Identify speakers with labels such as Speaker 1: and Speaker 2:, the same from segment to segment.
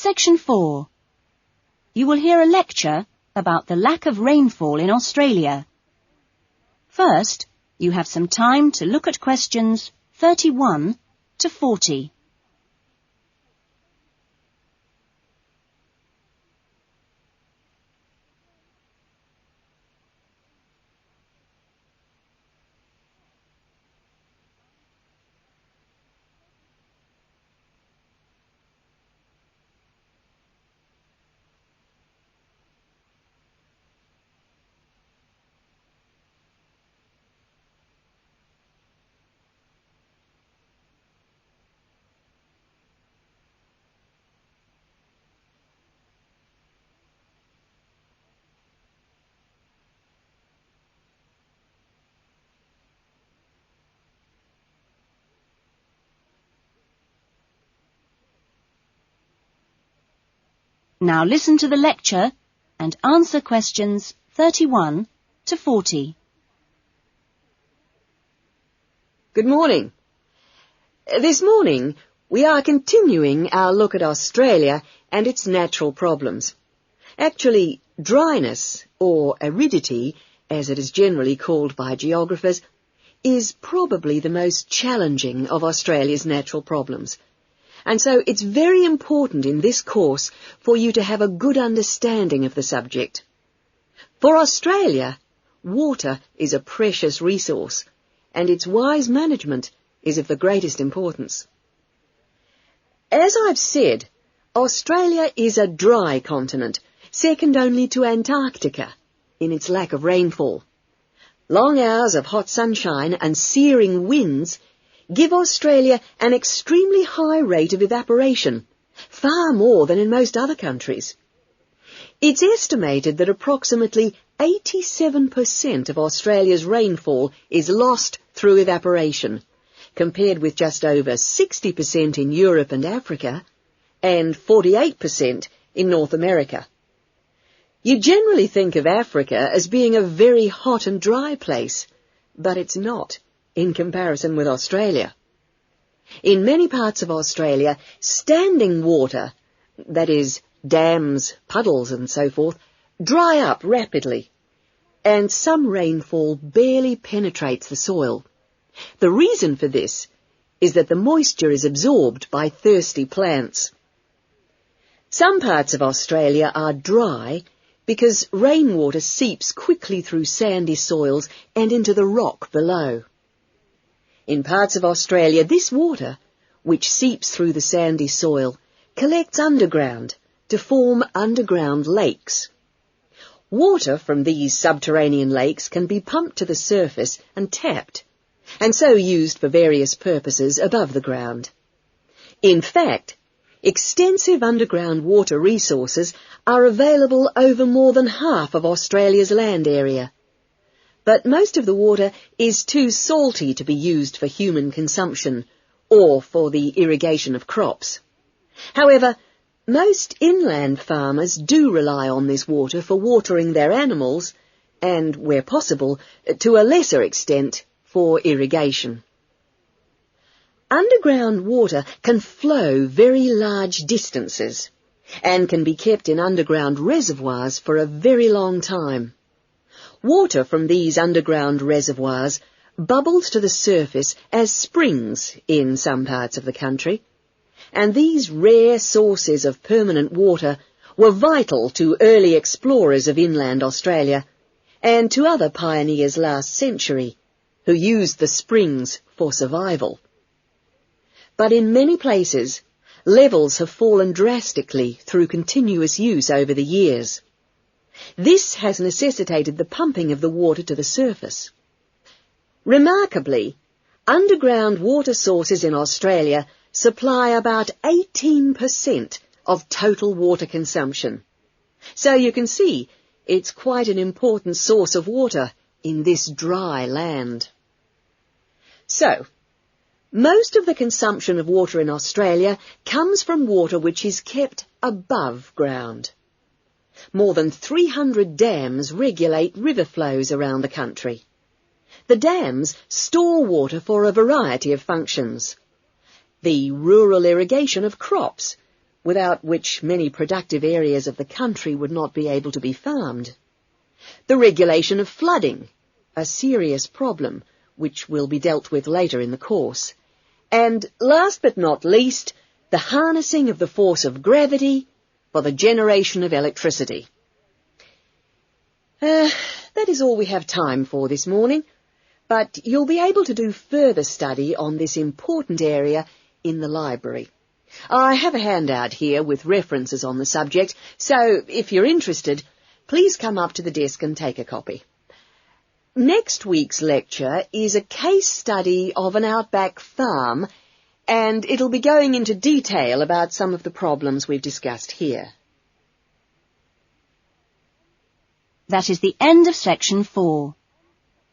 Speaker 1: Section 4. You will hear a lecture about the lack of rainfall in Australia. First, you have some time to look at questions 31 to 40. Now listen to the lecture and answer questions 31 to 40.
Speaker 2: Good morning. This morning we are continuing our look at Australia and its natural problems. Actually, dryness, or aridity, as it is generally called by geographers, is probably the most challenging of Australia's natural problems. And so it's very important in this course for you to have a good understanding of the subject. For Australia, water is a precious resource, and its wise management is of the greatest importance. As I've said, Australia is a dry continent, second only to Antarctica in its lack of rainfall. Long hours of hot sunshine and searing winds give Australia an extremely high rate of evaporation, far more than in most other countries. It's estimated that approximately 87% of Australia's rainfall is lost through evaporation, compared with just over 60% in Europe and Africa, and 48% in North America. You generally think of Africa as being a very hot and dry place, but it's not in comparison with Australia. In many parts of Australia, standing water, that is, dams, puddles and so forth, dry up rapidly, and some rainfall barely penetrates the soil. The reason for this is that the moisture is absorbed by thirsty plants. Some parts of Australia are dry because rainwater seeps quickly through sandy soils and into the rock below. In parts of Australia, this water, which seeps through the sandy soil, collects underground to form underground lakes. Water from these subterranean lakes can be pumped to the surface and tapped, and so used for various purposes above the ground. In fact, extensive underground water resources are available over more than half of Australia's land area. But most of the water is too salty to be used for human consumption or for the irrigation of crops. However, most inland farmers do rely on this water for watering their animals and, where possible, to a lesser extent, for irrigation. Underground water can flow very large distances and can be kept in underground reservoirs for a very long time. Water from these underground reservoirs bubbles to the surface as springs in some parts of the country, and these rare sources of permanent water were vital to early explorers of inland Australia and to other pioneers last century who used the springs for survival. But in many places, levels have fallen drastically through continuous use over the years. This has necessitated the pumping of the water to the surface. Remarkably, underground water sources in Australia supply about 18% of total water consumption. So you can see it's quite an important source of water in this dry land. So, most of the consumption of water in Australia comes from water which is kept above ground. More than 300 dams regulate river flows around the country. The dams store water for a variety of functions. The rural irrigation of crops, without which many productive areas of the country would not be able to be farmed. The regulation of flooding, a serious problem which will be dealt with later in the course. And last but not least, the harnessing of the force of gravity for the generation of electricity. That is all we have time for this morning, but you'll be able to do further study on this important area in the library. I have a handout here with references on the subject, so if you're interested, please come up to the desk and take a copy. Next week's lecture is a case study of an outback farm, and it'll be going into detail about some of the problems we've discussed here.
Speaker 1: That is the end of section 4.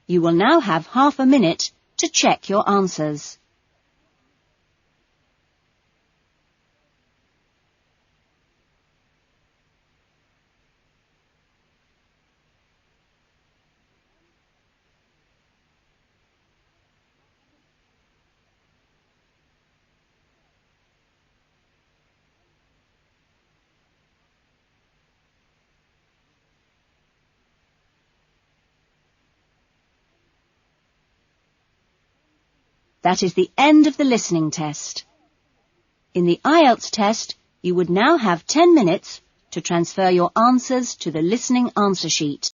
Speaker 1: You will now have half a minute to check your answers. That is the end of the listening test. In the IELTS test, you would now have 10 minutes to transfer your answers to the listening answer sheet.